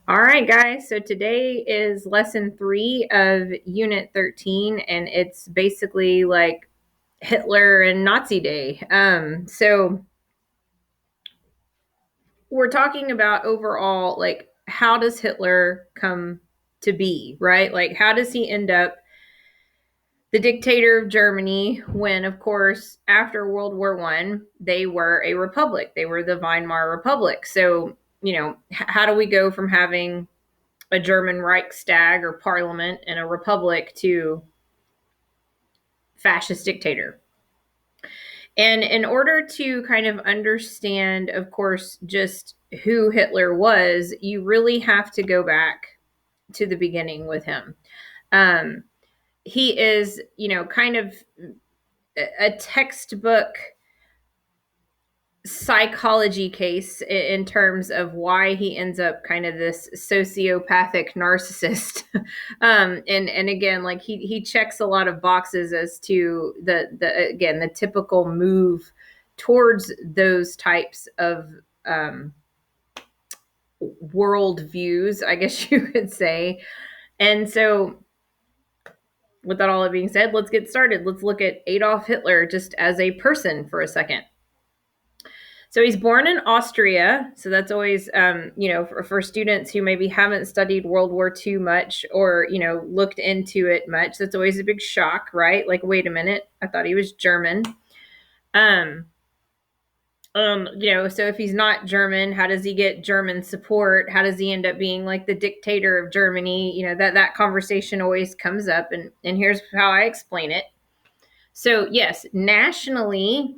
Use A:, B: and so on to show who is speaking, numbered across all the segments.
A: All right, guys. So today is lesson 3 of Unit 13, and it's basically like Hitler and Nazi Day. So we're talking about overall, like, how does Hitler come to be, right? Like, how does he end up the dictator of Germany when, of course, after World War One, they were a republic. They were the Weimar Republic. So, how do we go from having a German Reichstag or parliament and a republic to fascist dictator? And in order to kind of understand, of course, just who Hitler was, you really have to go back to the beginning with him. Um, he is, kind of a textbook psychology case in terms of why he ends up kind of this sociopathic narcissist. And again, like he checks a lot of boxes as to the typical move towards those types of world views, I guess you could say. And so, with that all being said, let's get started. Let's look at Adolf Hitler just as a person for a second. So he's born in Austria. So that's always, for students who maybe haven't studied World War II much or, looked into it much, that's always a big shock, right? Like, wait a minute, I thought he was German. Um, so if he's not German, how does he get German support? How does he end up being like the dictator of Germany? That conversation always comes up, and here's how I explain it. So yes, nationally,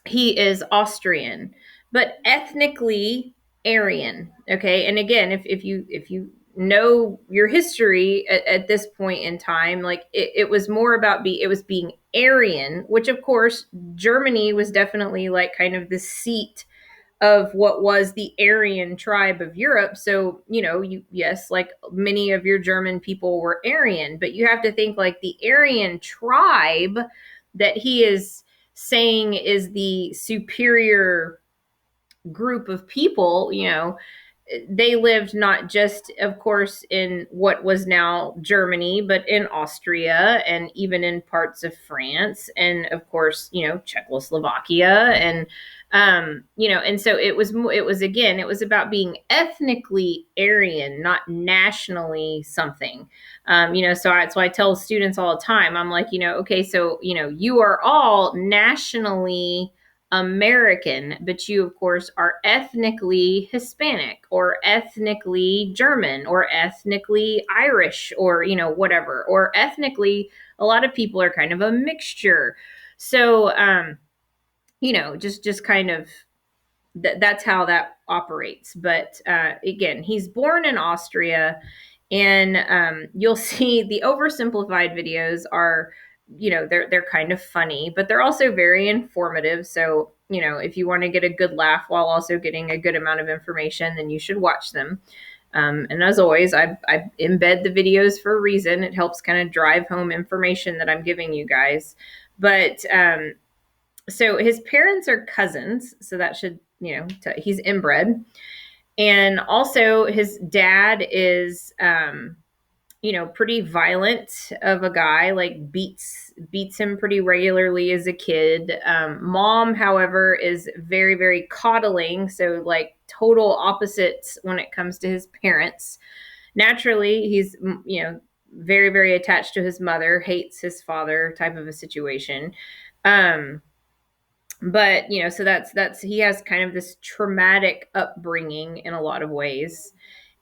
A: he is Austrian, but ethnically Aryan. Okay, and again, if you know your history at this point in time, like it was more about it was being Aryan, which of course Germany was definitely like kind of the seat of what was the Aryan tribe of Europe. So, yes, like many of your German people were Aryan, but you have to think like the Aryan tribe that he is saying is the superior group of people, they lived not just, of course, in what was now Germany, but in Austria and even in parts of France and, of course, Czechoslovakia and so it was about being ethnically Aryan, not nationally something. So that's why I tell students all the time. I'm like, okay, so you are all nationally American, but you, of course, are ethnically Hispanic or ethnically German or ethnically Irish or, whatever. Or ethnically, a lot of people are kind of a mixture. So, just kind of that's how that operates. But again, he's born in Austria, and you'll see the oversimplified videos are, they're kind of funny, but they're also very informative. So if you want to get a good laugh while also getting a good amount of information, then you should watch them. And as always, I embed the videos for a reason. It helps kind of drive home information that I'm giving you guys. But so his parents are cousins, so that should, he's inbred. And also his dad is pretty violent of a guy, like beats him pretty regularly as a kid. Mom, however, is very, very coddling, so like total opposites when it comes to his parents. Naturally, he's very, very attached to his mother, hates his father, type of a situation. um but so that's he has kind of this traumatic upbringing in a lot of ways.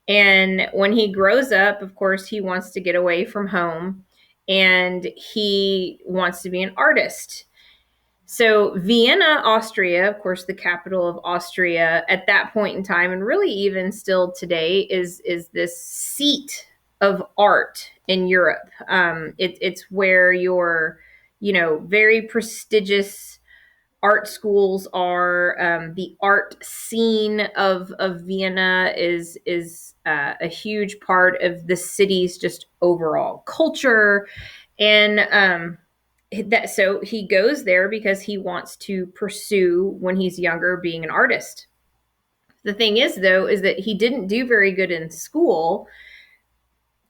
A: And when he grows up, of course, he wants to get away from home and he wants to be an artist. So Vienna, Austria, of course, the capital of Austria at that point in time, and really even still today, is this seat of art in Europe. It's where your very prestigious art schools are. The art scene of Vienna is a huge part of the city's just overall culture, and that so he goes there because he wants to pursue when he's younger being an artist. The thing is, though, is that he didn't do very good in school.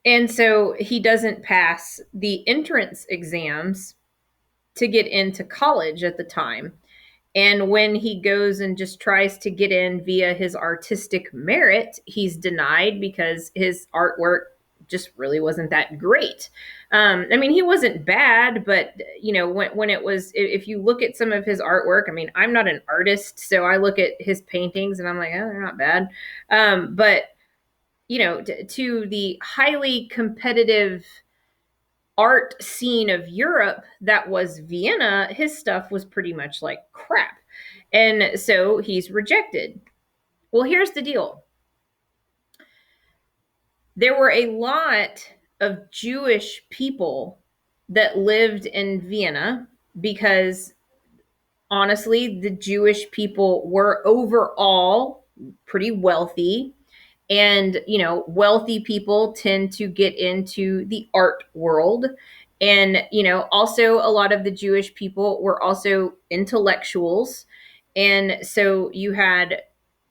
A: And so he doesn't pass the entrance exams to get into college at the time. And when he goes and just tries to get in via his artistic merit, he's denied because his artwork just really wasn't that great. I mean, he wasn't bad, but when it was, if you look at some of his artwork, I mean, I'm not an artist, so I look at his paintings and I'm like, oh, they're not bad. But to the highly competitive art scene of Europe that was Vienna, his stuff was pretty much like crap. And so he's rejected. Well, here's the deal. There were a lot of Jewish people that lived in Vienna because honestly, the Jewish people were overall pretty wealthy. And wealthy people tend to get into the art world. And also a lot of the Jewish people were also intellectuals. And so you had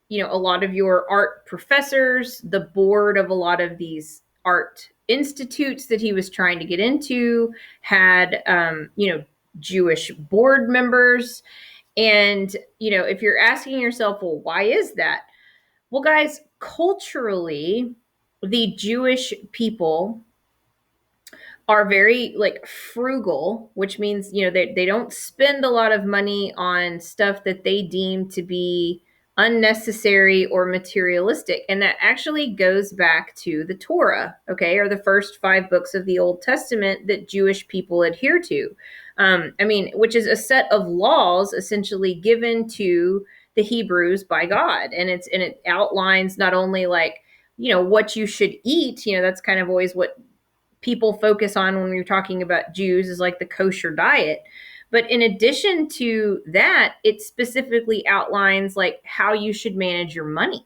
A: a lot of your art professors, the board of a lot of these art institutes that he was trying to get into had Jewish board members. And if you're asking yourself, well, why is that? Well, guys, culturally, the Jewish people are very like frugal, which means, they don't spend a lot of money on stuff that they deem to be unnecessary or materialistic. And that actually goes back to the Torah, okay, or the first 5 books of the Old Testament that Jewish people adhere to. I mean, which is a set of laws essentially given to the Hebrews by God. And it outlines not only like, what you should eat, that's kind of always what people focus on when you're talking about Jews, is like the kosher diet. But in addition to that, it specifically outlines like how you should manage your money.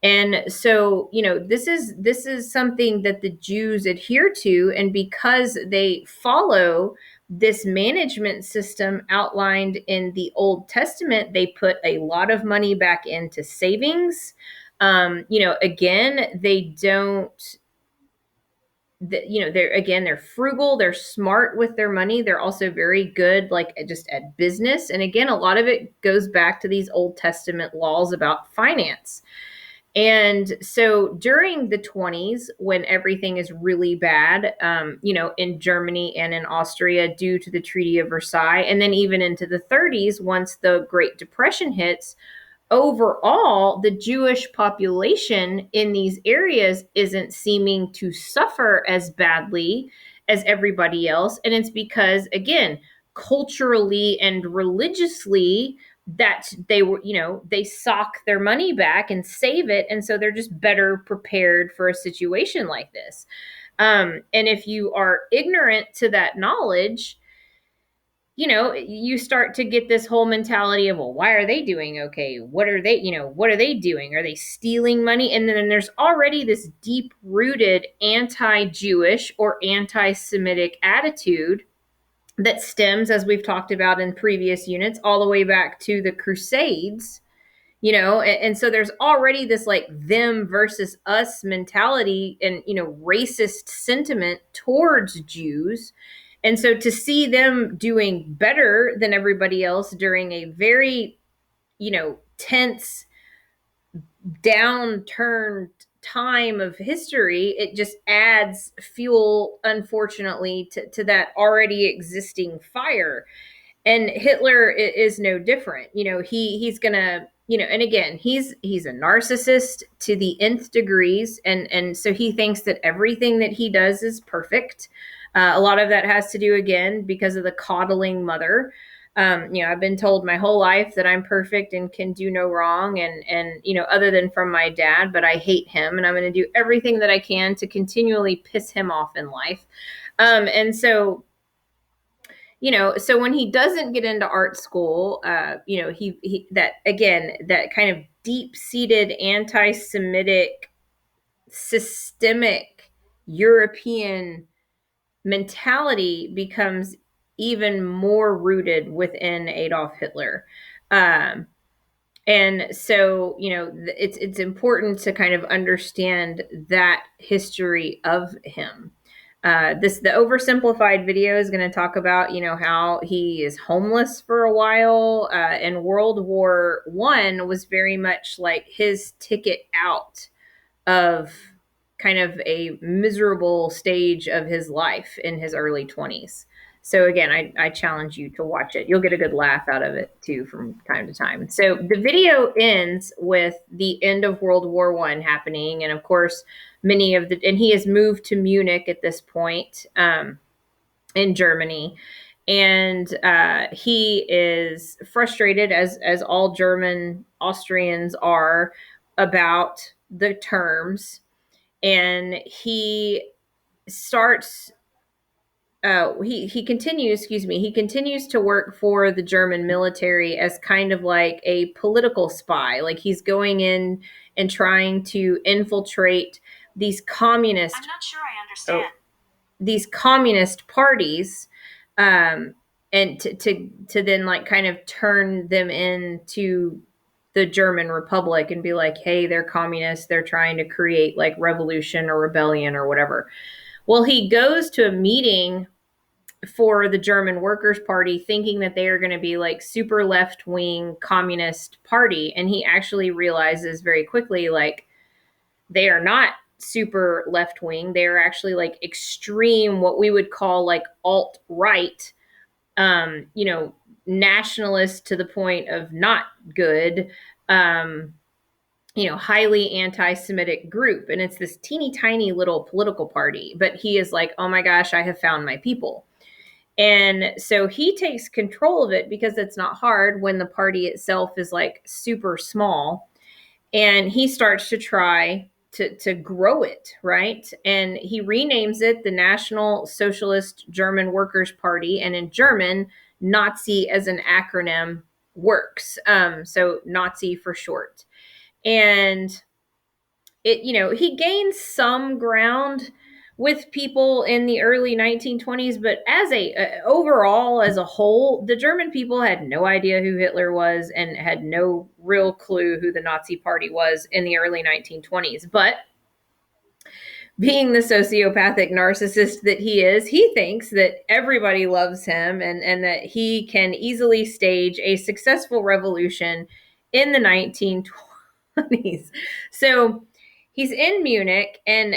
A: And so, this is something that the Jews adhere to, and because they follow this management system outlined in the Old Testament, they put a lot of money back into savings. Again, they don't they're frugal, they're smart with their money, they're also very good like just at business. And again, a lot of it goes back to these Old Testament laws about finance. And so during the 20s, when everything is really bad, in Germany and in Austria due to the Treaty of Versailles, and then even into the 30s, once the Great Depression hits, overall, the Jewish population in these areas isn't seeming to suffer as badly as everybody else. And it's because, again, culturally and religiously, that they were, they sock their money back and save it. And so they're just better prepared for a situation like this. And if you are ignorant to that knowledge, you start to get this whole mentality of, well, why are they doing okay? What are they doing? Are they stealing money? And then there's already this deep rooted anti-Jewish or anti-Semitic attitude that stems, as we've talked about in previous units, all the way back to the Crusades. And so there's already this like them versus us mentality and racist sentiment towards Jews. And so to see them doing better than everybody else during a very tense downturned time of history, it just adds fuel, unfortunately, to that already existing fire. And Hitler is no different. He's gonna, and again, he's a narcissist to the nth degrees, and so he thinks that everything that he does is perfect. A lot of that has to do, again, because of the coddling mother. I've been told my whole life that I'm perfect and can do no wrong, and other than from my dad, but I hate him, and I'm going to do everything that I can to continually piss him off in life. And so so when he doesn't get into art school, he that, again, that kind of deep-seated anti-Semitic systemic European mentality becomes even more rooted within Adolf Hitler. And so, it's important to kind of understand that history of him. The oversimplified video is going to talk about, how he is homeless for a while. And World War I was very much like his ticket out of kind of a miserable stage of his life in his early 20s. So again, I challenge you to watch it. You'll get a good laugh out of it too from time to time. So the video ends with the end of World War I happening, and of course, and he has moved to Munich at this point, in Germany, and he is frustrated, as all German Austrians are, about the terms, and he starts he continues, he continues to work for the German military as kind of like a political spy. Like, he's going in and trying to infiltrate these communist
B: I'm not sure I understand.
A: these communist parties, and to then like kind of turn them into the German Republic and be like, hey, they're communists, they're trying to create like revolution or rebellion or whatever. Well, he goes to a meeting for the German Workers' Party thinking that they are going to be like super left wing communist party. And he actually realizes very quickly, like, they are not super left wing. They are actually like extreme, what we would call like alt right, nationalist to the point of not good, highly anti Semitic group. And it's this teeny tiny little political party. But he is like, oh my gosh, I have found my people. And so he takes control of it because it's not hard when the party itself is like super small. And he starts to try to grow it, right? And he renames it the National Socialist German Workers' Party. And in German, Nazi as an acronym works. So Nazi for short. And he gained some ground with people in the early 1920s, but overall, as a whole, the German people had no idea who Hitler was and had no real clue who the Nazi party was in the early 1920s. But being the sociopathic narcissist that he is, he thinks that everybody loves him, and that he can easily stage a successful revolution in the 1920s. So he's in Munich, and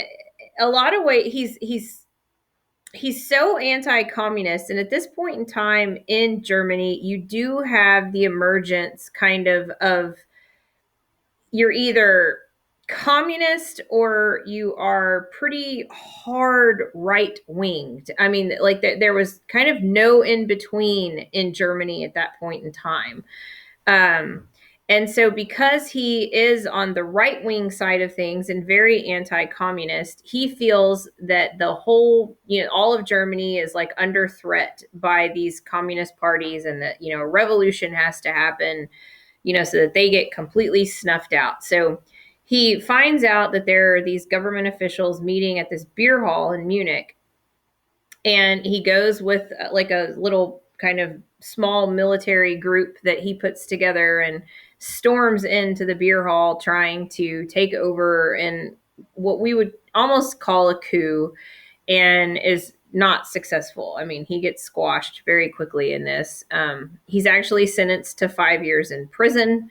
A: a lot of ways he's so anti-communist. And at this point in time in Germany, you do have the emergence kind of you're either communist or you are pretty hard right winged. I mean, like, there was kind of no in between in Germany at that point in time. Um, and so, because he is on the right wing side of things and very anti communist, he feels that the whole, all of Germany is like under threat by these communist parties, and that, a revolution has to happen, so that they get completely snuffed out. So he finds out that there are these government officials meeting at this beer hall in Munich, and he goes with like a little kind of small military group that he puts together and storms into the beer hall trying to take over in what we would almost call a coup, and is not successful. I mean, he gets squashed very quickly in this. He's actually sentenced to 5 years in prison,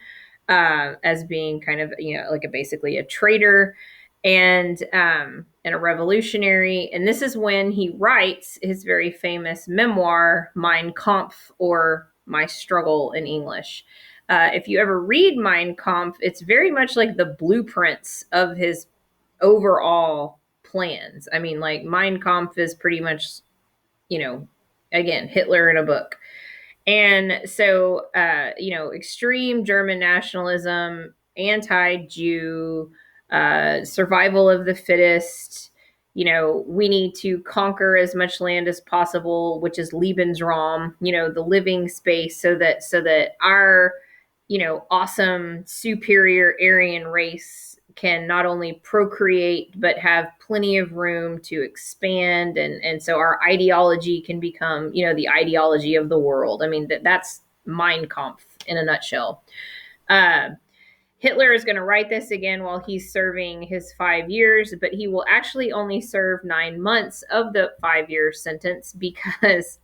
A: as being kind of, like basically a traitor, and a revolutionary. And this is when he writes his very famous memoir, Mein Kampf, or My Struggle in English. If you ever read Mein Kampf, it's very much like the blueprints of his overall plans. I mean, like, Mein Kampf is pretty much, again, Hitler in a book. And so, extreme German nationalism, anti Jew, survival of the fittest. We need to conquer as much land as possible, which is Lebensraum, the living space, so that our, awesome, superior Aryan race can not only procreate but have plenty of room to expand, and so our ideology can become, the ideology of the world. I mean, that's Mein Kampf in a nutshell. Hitler is going to write this again while he's serving his 5 years, but he will actually only serve 9 months of the 5 year sentence because,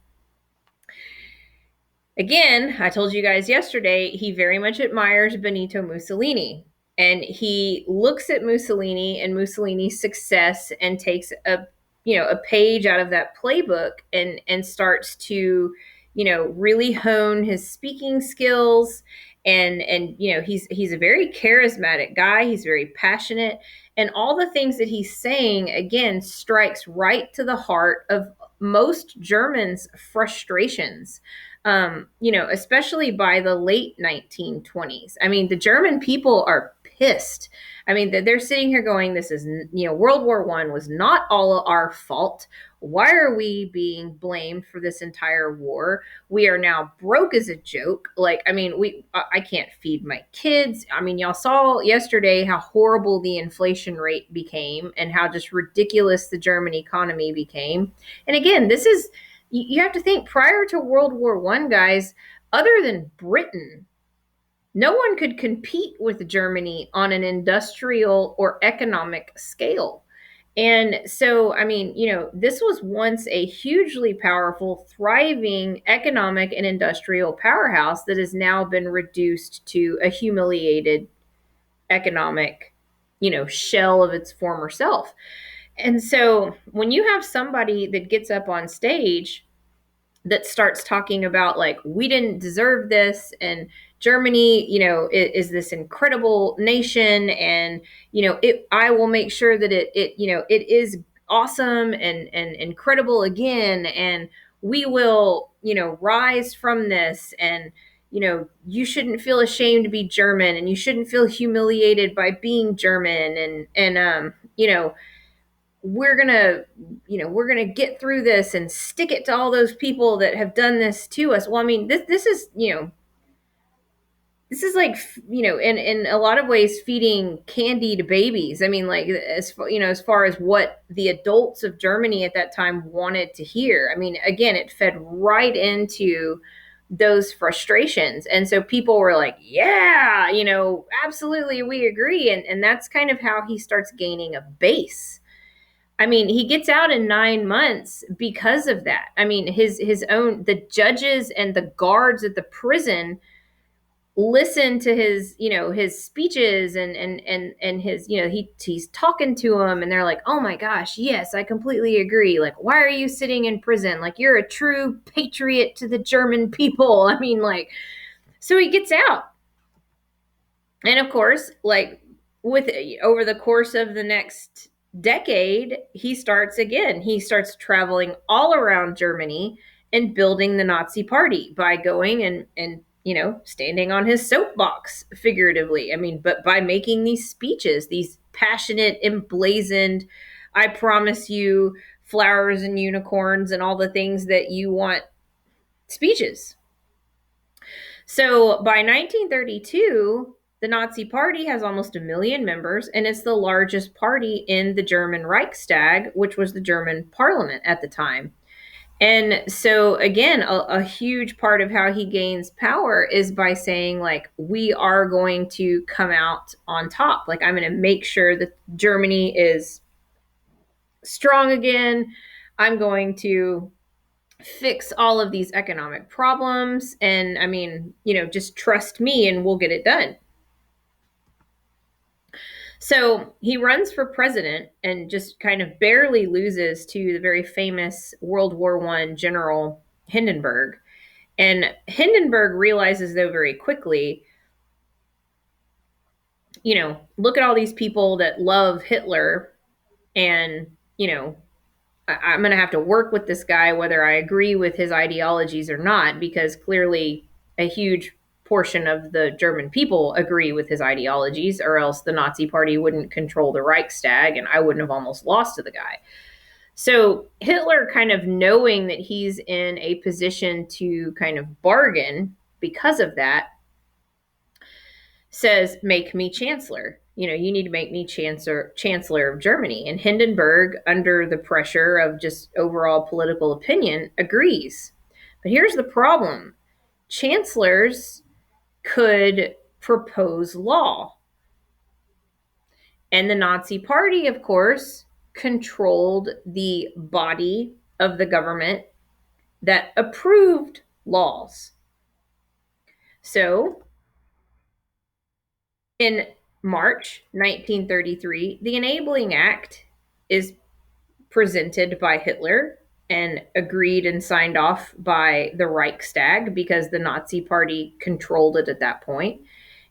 A: again, I told you guys yesterday, he very much admires Benito Mussolini. And he looks at Mussolini and Mussolini's success and takes a page out of that playbook and starts to really hone his speaking skills. And he's a very charismatic guy. He's very passionate, and all the things that he's saying again strikes right to the heart of most Germans' frustrations. Especially by the late 1920s. I mean, the German people are pissed. I mean, they're sitting here going, this is, World War I was not all our fault. Why are we being blamed for this entire war? We are now broke as a joke. Like, I mean, I can't feed my kids. I mean, y'all saw yesterday how horrible the inflation rate became and how just ridiculous the German economy became. And again, this is, you have to think, prior to World War I, guys, other than Britain, no one could compete with Germany on an industrial or economic scale. And so, I mean, this was once a hugely powerful, thriving economic and industrial powerhouse that has now been reduced to a humiliated economic, shell of its former self. And so, when you have somebody that gets up on stage that starts talking about, like, we didn't deserve this, and Germany, is this incredible nation, and I will make sure that it is awesome and incredible again, and we will rise from this, and you shouldn't feel ashamed to be German, and you shouldn't feel humiliated by being German, and we're gonna get through this and stick it to all those people that have done this to us. Well, I mean, this is like, in a lot of ways feeding candy to babies. I mean, like, as far as what the adults of Germany at that time wanted to hear. I mean, again, it fed right into those frustrations. And so people were like, yeah, absolutely, we agree. And that's kind of how he starts gaining a base. I mean, he gets out in 9 months because of that. I mean, the judges and the guards at the prison listen to his speeches and his, he's talking to them, and they're like, oh my gosh, yes, I completely agree. Like, why are you sitting in prison? Like, you're a true patriot to the German people. I mean, like, so he gets out. And of course, like, with over the course of the next decade, he starts traveling all around Germany and building the Nazi party by going and standing on his soapbox, figuratively. I mean, but by making these speeches, these passionate, emblazoned, I promise you flowers and unicorns and all the things that you want speeches. So by 1932, the Nazi Party has almost 1 million members, and it's the largest party in the German Reichstag, which was the German parliament at the time. And so, again, a huge part of how he gains power is by saying, like, we are going to come out on top. Like, I'm going to make sure that Germany is strong again. I'm going to fix all of these economic problems. And I mean, just trust me and we'll get it done. So he runs for president and just kind of barely loses to the very famous World War I General Hindenburg. And Hindenburg realizes, though, very quickly, look at all these people that love Hitler, and, I'm going to have to work with this guy, whether I agree with his ideologies or not, because clearly a huge portion of the German people agree with his ideologies, or else the Nazi Party wouldn't control the Reichstag and I wouldn't have almost lost to the guy. So Hitler, kind of knowing that he's in a position to kind of bargain because of that, says, make me chancellor. You need to make me chancellor of Germany. And Hindenburg, under the pressure of just overall political opinion, agrees. But here's the problem. Chancellors could propose law. And the Nazi Party, of course, controlled the body of the government that approved laws. So in March 1933, the Enabling Act is presented by Hitler and agreed and signed off by the Reichstag because the Nazi Party controlled it at that point.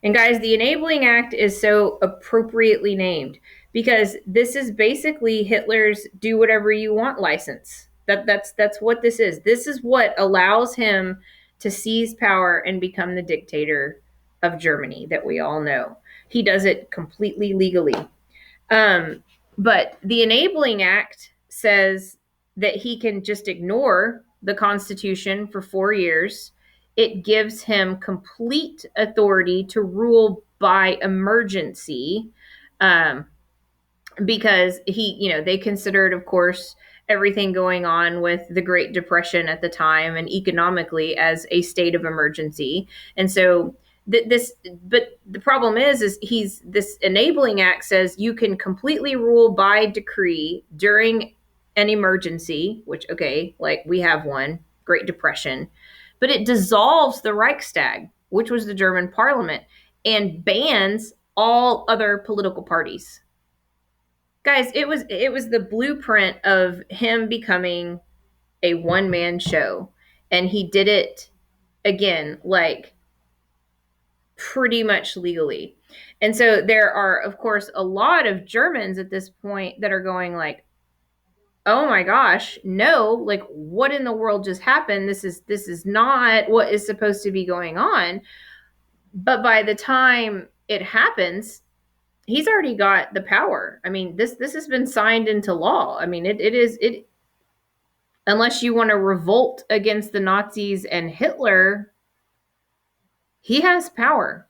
A: And guys, the Enabling Act is so appropriately named because this is basically Hitler's do whatever you want license. That's what this is. This is what allows him to seize power and become the dictator of Germany that we all know. He does it completely legally. But the Enabling Act says that he can just ignore the Constitution for 4 years. It gives him complete authority to rule by emergency, because they considered, of course, everything going on with the Great Depression at the time and economically as a state of emergency. And so but the problem is this Enabling Act says you can completely rule by decree during an emergency, which, okay, like we have one, Great Depression, but it dissolves the Reichstag, which was the German parliament, and bans all other political parties. Guys, it was the blueprint of him becoming a one-man show, and he did it again, like pretty much legally. And so there are, of course, a lot of Germans at this point that are going like, oh my gosh, no, like what in the world just happened? This is not what is supposed to be going on. But by the time it happens, he's already got the power. I mean, this has been signed into law. I mean, it unless you want to revolt against the Nazis and Hitler, he has power.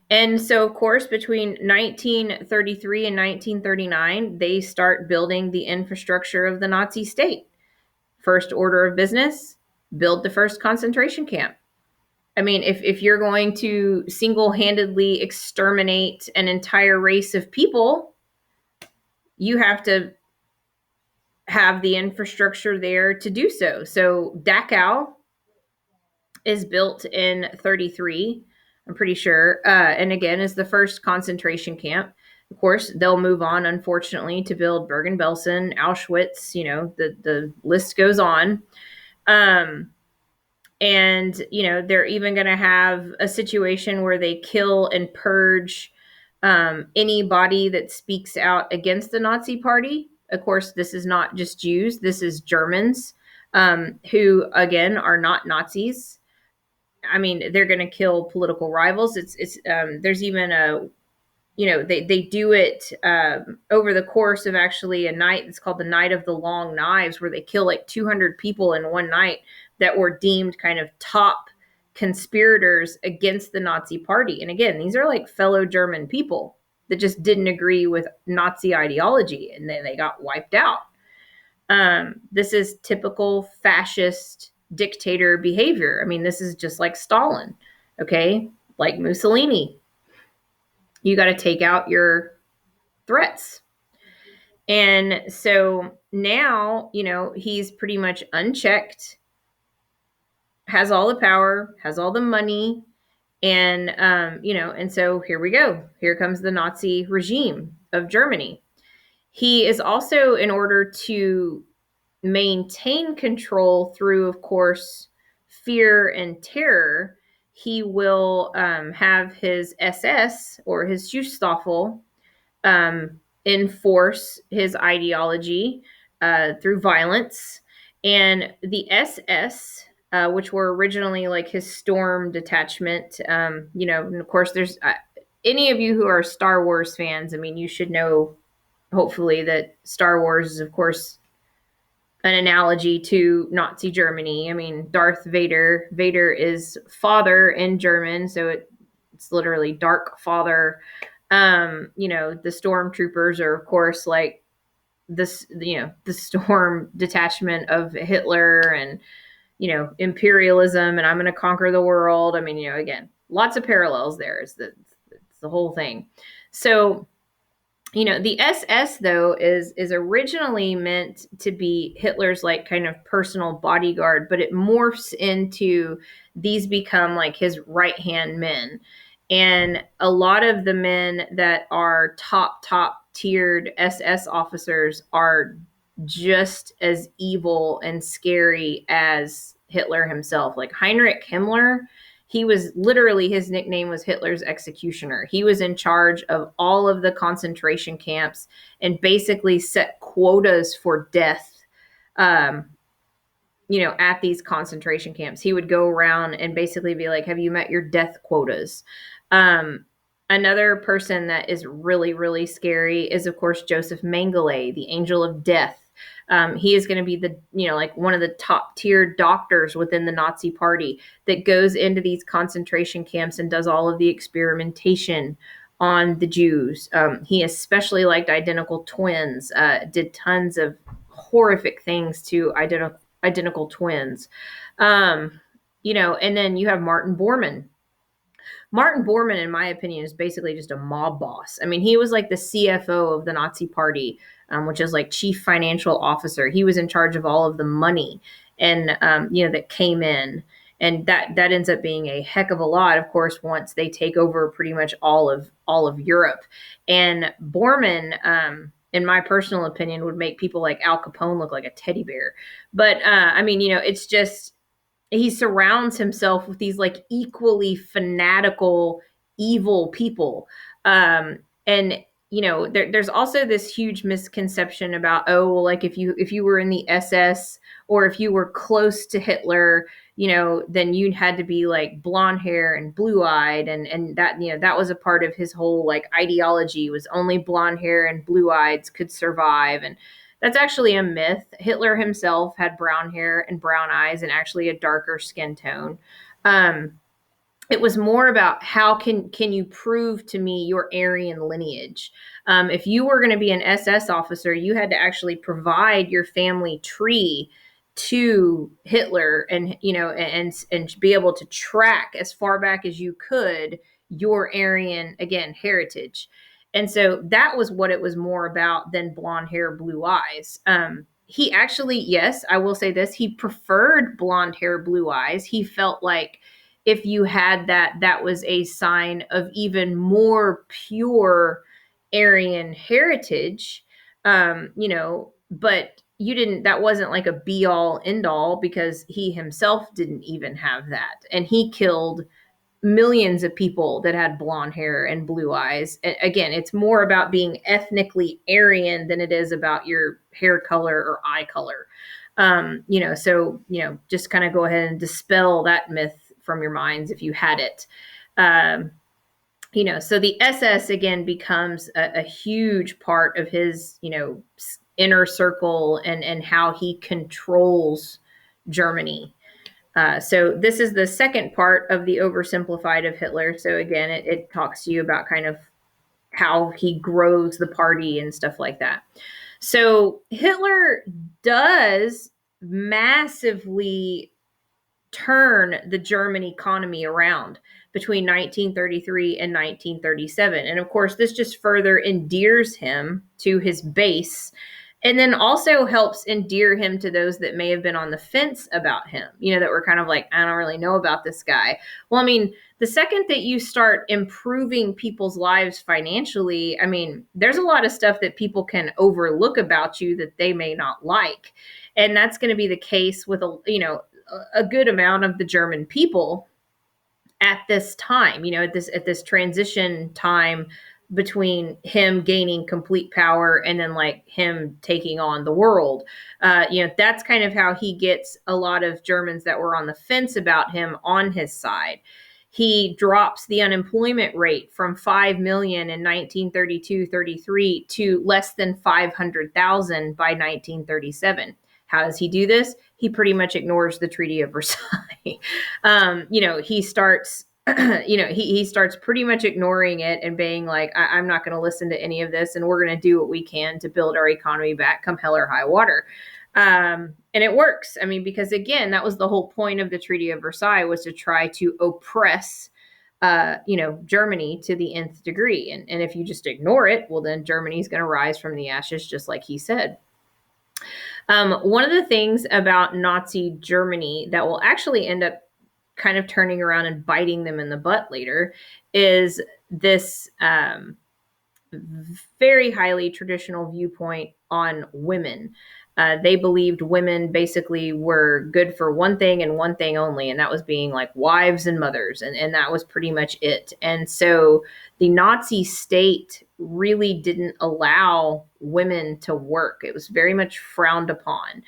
A: And so, of course, between 1933 and 1939, they start building the infrastructure of the Nazi state. First order of business, build the first concentration camp. I mean, if you're going to single-handedly exterminate an entire race of people, you have to have the infrastructure there to do so. So Dachau is built in 33, I'm pretty sure, and again is the first concentration camp. Of course, they'll move on, unfortunately, to build Bergen-Belsen, Auschwitz. The list goes on. And they're even going to have a situation where they kill and purge anybody that speaks out against the Nazi Party. Of course, this is not just Jews. This is Germans, who, again, are not Nazis. I mean, they're going to kill political rivals. There's even they do it over the course of actually a night. It's called the Night of the Long Knives, where they kill like 200 people in one night that were deemed kind of top conspirators against the Nazi Party. And again, these are like fellow German people that just didn't agree with Nazi ideology, and then they got wiped out. This is typical fascist dictator behavior. I mean, this is just like Stalin, okay? Like Mussolini. You got to take out your threats. And so now, he's pretty much unchecked, has all the power, has all the money, and and so here we go. Here comes the Nazi regime of Germany. He is also, in order to maintain control through, of course, fear and terror, he will have his SS or his Schutzstaffel enforce his ideology through violence. And the SS, which were originally like his storm detachment, and of course, there's any of you who are Star Wars fans, I mean, you should know, hopefully, that Star Wars is, of course, an analogy to Nazi Germany. I mean, Darth Vader. Vader is father in German, so it's literally dark father. The stormtroopers are, of course, like this, the storm detachment of Hitler and, imperialism, and I'm going to conquer the world. I mean, again, lots of parallels there. It's the whole thing. So, the SS though is originally meant to be Hitler's like kind of personal bodyguard, but it morphs into these become like his right hand men. And a lot of the men that are top tiered SS officers are just as evil and scary as Hitler himself. Like Heinrich Himmler, he was literally, his nickname was Hitler's executioner. He was in charge of all of the concentration camps and basically set quotas for death. Um, at these concentration camps, he would go around and basically be like, have you met your death quotas? Um, Another person that is really, really scary is, of course, Joseph Mengele, the angel of death. He is going to be like one of the top tier doctors within the Nazi party that goes into these concentration camps and does all of the experimentation on the Jews. He especially liked identical twins, did tons of horrific things to identical twins. And then you have Martin Bormann. Martin Bormann, in my opinion, is basically just a mob boss. I mean, he was like the CFO of the Nazi Party, which is like chief financial officer. He was in charge of all of the money and that came in, and that ends up being a heck of a lot. Of course, once they take over pretty much all of Europe, and Bormann. In my personal opinion, would make people like Al Capone look like a teddy bear. But it's just he surrounds himself with these like equally fanatical, evil people. And there's also this huge misconception about, oh, well, like if you were in the SS or if you were close to Hitler, then you had to be like blonde hair and blue eyed, and that that was a part of his whole like ideology, was only blonde hair and blue eyes could survive. And that's actually a myth. Hitler himself had brown hair and brown eyes and actually a darker skin tone. It was more about how can you prove to me your Aryan lineage. If you were going to be an SS officer, you had to actually provide your family tree to Hitler, and and be able to track as far back as you could your Aryan, again, heritage. And so that was what it was more about than blonde hair, blue eyes. He actually, yes, I will say this, he preferred blonde hair, blue eyes. He felt like if you had that, that was a sign of even more pure Aryan heritage. But you didn't, that wasn't like a be all end all, because he himself didn't even have that. And he killed millions of people that had blonde hair and blue eyes. Again, it's more about being ethnically Aryan than it is about your hair color or eye color. Just kind of go ahead and dispel that myth from your minds if you had it. So the SS again becomes a huge part of his, inner circle and how he controls Germany. So this is the second part of the oversimplified of Hitler. So again, it talks to you about kind of how he grows the party and stuff like that. So Hitler does massively turn the German economy around between 1933 and 1937. And of course, this just further endears him to his base, and then also helps endear him to those that may have been on the fence about him, that were kind of like, I don't really know about this guy. Well, I mean, the second that you start improving people's lives financially, I mean, there's a lot of stuff that people can overlook about you that they may not like. And that's going to be the case with a good amount of the German people at this time, at this transition time between him gaining complete power and then like him taking on the world. That's kind of how he gets a lot of Germans that were on the fence about him on his side. He drops the unemployment rate from 5 million in 1932-33 to less than 500,000 by 1937. How does he do this? He pretty much ignores the Treaty of Versailles. He starts, he starts pretty much ignoring it and being like, I'm not going to listen to any of this, and we're going to do what we can to build our economy back, come hell or high water. And it works. I mean, because again, that was the whole point of the Treaty of Versailles, was to try to oppress Germany to the nth degree. And if you just ignore it, well, then Germany's going to rise from the ashes, just like he said. One of the things about Nazi Germany that will actually end up kind of turning around and biting them in the butt later is this very highly traditional viewpoint on women. They believed women basically were good for one thing and one thing only, and that was being like wives and mothers, and that was pretty much it. And so the Nazi state really didn't allow women to work. It was very much frowned upon.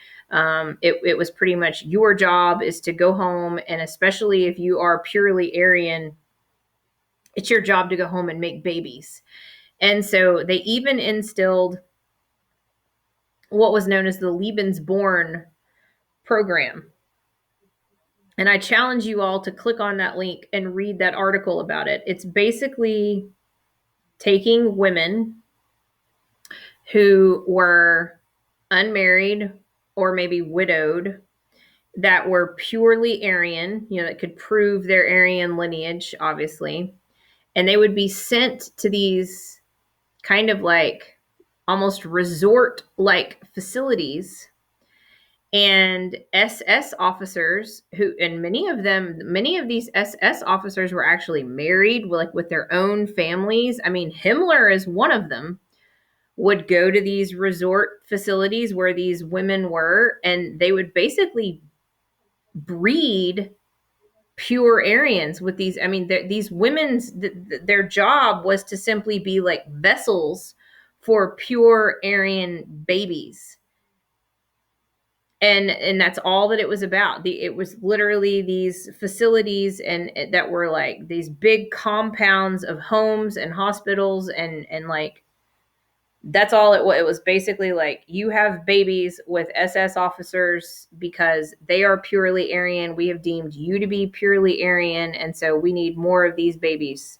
A: It was pretty much your job is to go home, and especially if you are purely Aryan, it's your job to go home and make babies. And so they even instilled what was known as the Lebensborn program. And I challenge you all to click on that link and read that article about it. It's basically taking women who were unmarried or maybe widowed that were purely Aryan, that could prove their Aryan lineage, obviously. And they would be sent to these kind of like almost resort like facilities, and SS officers and many of these SS officers were actually married, like with their own families. I mean, Himmler is one of them, would go to these resort facilities where these women were, and they would basically breed pure Aryans with these. I mean, these women's, their job was to simply be like vessels for pure Aryan babies. And that's all that it was about. It was literally these facilities and that were like these big compounds of homes and hospitals, and like that's all it was. It was basically like, you have babies with SS officers because they are purely Aryan. We have deemed you to be purely Aryan, and so we need more of these babies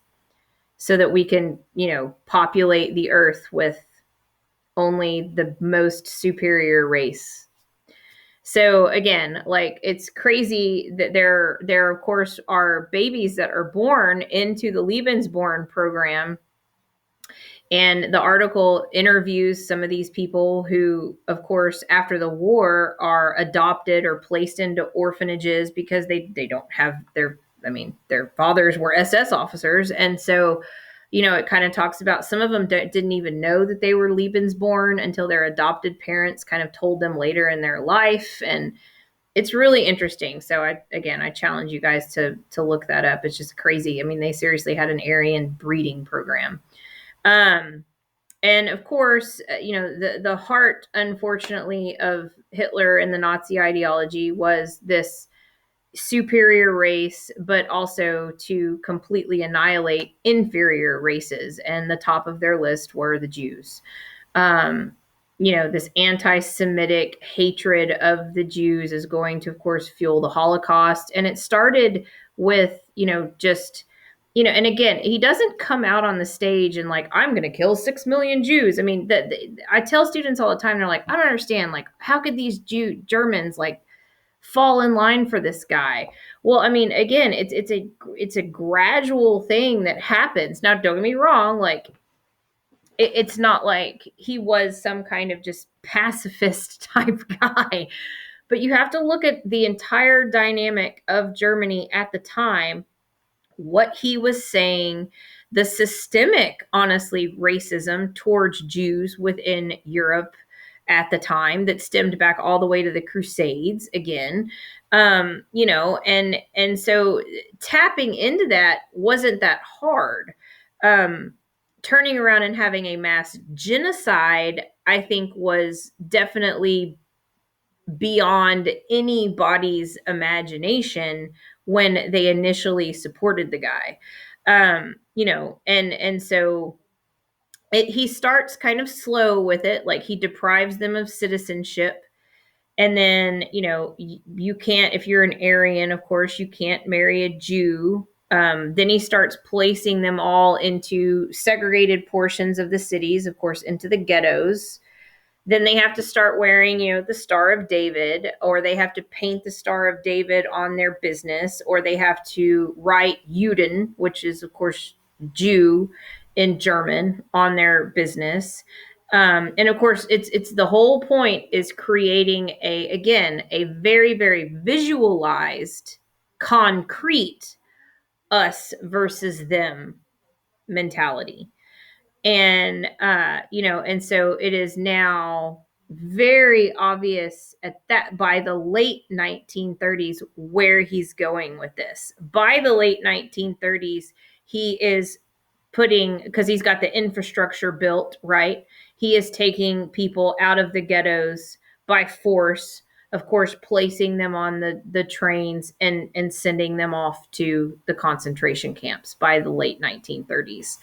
A: so that we can, populate the earth with only the most superior race. So again, like, it's crazy that there of course are babies that are born into the Lebensborn program. And the article interviews some of these people who, of course, after the war are adopted or placed into orphanages because they don't have their fathers were SS officers. And so, it kind of talks about some of them didn't even know that they were Lebensborn until their adopted parents kind of told them later in their life. And it's really interesting. So I challenge you guys to look that up. It's just crazy. I mean, they seriously had an Aryan breeding program. And of course, the heart, unfortunately, of Hitler and the Nazi ideology was this superior race, but also to completely annihilate inferior races. And the top of their list were the Jews. This anti-Semitic hatred of the Jews is going to, of course, fuel the Holocaust. And it started with, and again, he doesn't come out on the stage and like, I'm going to kill 6 million Jews. I mean, I tell students all the time, they're like, I don't understand. Like, how could these Germans like fall in line for this guy? Well, I mean, again, it's a gradual thing that happens. Now, don't get me wrong. Like, it's not like he was some kind of just pacifist type guy, but you have to look at the entire dynamic of Germany at the time, what he was saying, the systemic, honestly, racism towards Jews within Europe at the time that stemmed back all the way to the Crusades again. And so tapping into that wasn't that hard. Turning around and having a mass genocide, I think, was definitely beyond anybody's imagination when they initially supported the guy. And so he starts kind of slow with it, like he deprives them of citizenship. And then, you can't, if you're an Aryan, of course, you can't marry a Jew. Then he starts placing them all into segregated portions of the cities, of course, into the ghettos. Then they have to start wearing, the Star of David, or they have to paint the Star of David on their business, or they have to write Juden, which is, of course, Jew in German, on their business. And of course, it's the whole point is creating a very, very visualized, concrete us versus them mentality. And and so it is now very obvious at that by the late 1930s where he's going with this. By the late 1930s, he is putting, because he's got the infrastructure built, right? He is taking people out of the ghettos by force, of course, placing them on the trains and sending them off to the concentration camps by the late 1930s.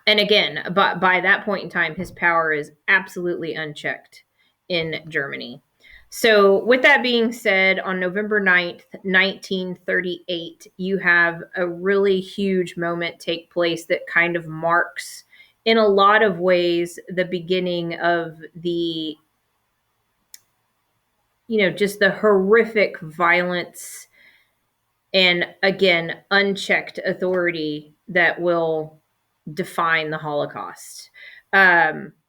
A: And again, but by that point in time, his power is absolutely unchecked in Germany. So, with that being said, on November 9th, 1938, you have a really huge moment take place that kind of marks, in a lot of ways, the beginning of the, just the horrific violence and, again, unchecked authority that will define the Holocaust.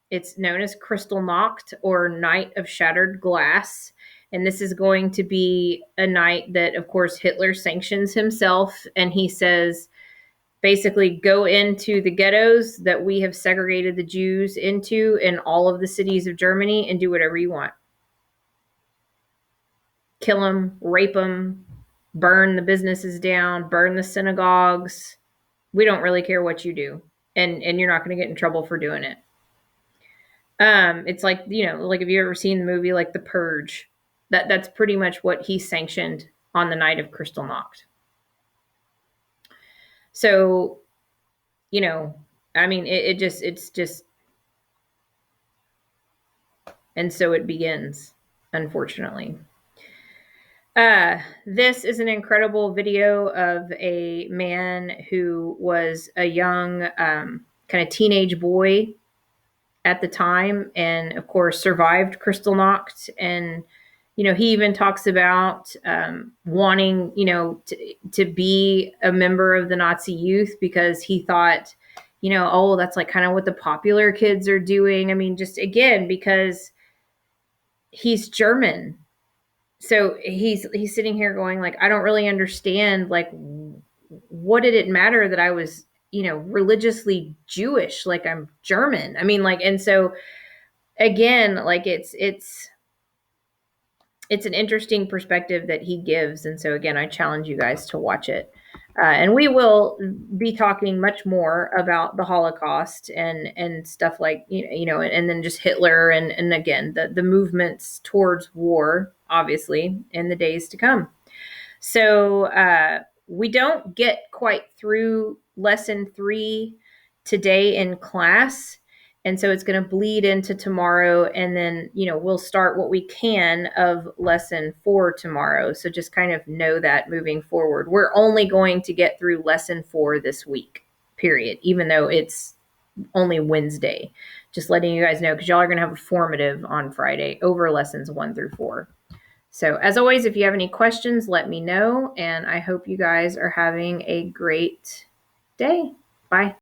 A: It's known as Kristallnacht, or Night of Shattered Glass. And this is going to be a night that, of course, Hitler sanctions himself. And he says, basically, go into the ghettos that we have segregated the Jews into in all of the cities of Germany and do whatever you want. Kill them, rape them, burn the businesses down, burn the synagogues. We don't really care what you do. And you're not going to get in trouble for doing it. It's like, like, have you ever seen the movie like The Purge? That's pretty much what he sanctioned on the night of Kristallnacht. So, I mean, it's just, and so it begins, unfortunately. This is an incredible video of a man who was a young, kind of teenage boy at the time, and of course survived Kristallnacht. And he even talks about wanting to be a member of the Nazi youth, because he thought, oh, that's like kind of what the popular kids are doing. I mean, just again, because he's German. So he's sitting here going like, I don't really understand, like, what did it matter that I was religiously Jewish? Like, I'm German. I mean, like, and so again, like, it's an interesting perspective that he gives. And so again, I challenge you guys to watch it. And we will be talking much more about the Holocaust and stuff like, and then just Hitler and again, the movements towards war, obviously, in the days to come. So we don't get quite through lesson 3 today in class. And so it's going to bleed into tomorrow. And then, we'll start what we can of lesson 4 tomorrow. So just kind of know that moving forward, we're only going to get through lesson 4 this week, period, even though it's only Wednesday. Just letting you guys know, because y'all are going to have a formative on Friday over lessons 1 through 4. So as always, if you have any questions, let me know. And I hope you guys are having a great day. Bye.